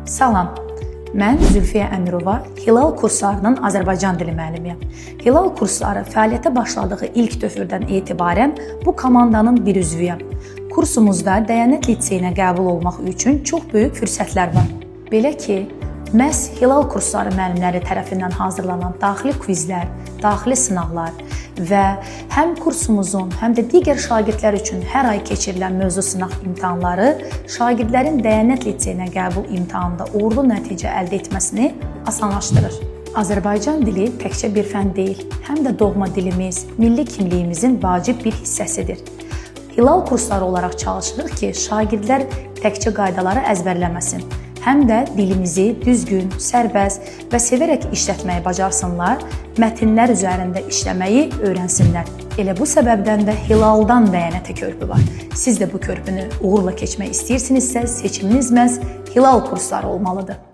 Salam, mən Zülfiyə Əmirova, Hilal kurslarının Azərbaycan dili müəllimiyəm. Hilal kursları fəaliyyətə başladığı ilk dövrdən etibarən bu komandanın bir üzvüyəm. Kursumuzda Dəyanət liseyinə qəbul olmaq üçün çox böyük fürsətlər var. Belə ki, məhz Hilal kursları müəllimləri tərəfindən hazırlanan daxili kvizlər, daxili sınaqlar və həm kursumuzun, həm də digər şagirdlər üçün hər ay keçirilən mövzu sınaq imtahanları şagirdlərin Dəyanət liseyinə qəbul imtahanında uğurlu nəticə əldə etməsini asanlaşdırır. Azərbaycan dili təkcə bir fənn deyil, həm də doğma dilimiz, milli kimliyimizin vacib bir hissəsidir. Hilal kursları olaraq çalışırıq ki, şagirdlər təkcə qaydaları əzbərləməsin, həm də dilimizi düzgün, sərbəst və sevərək işlətməyi bacarsınlar, mətnlər üzərində işləməyi öyrənsinlər. Elə bu səbəbdən də Hilaldan Dəyanətə körpü var. Siz də bu körpünü uğurla keçmək istəyirsinizsə, seçiminiz məhz Hilal kursları olmalıdır.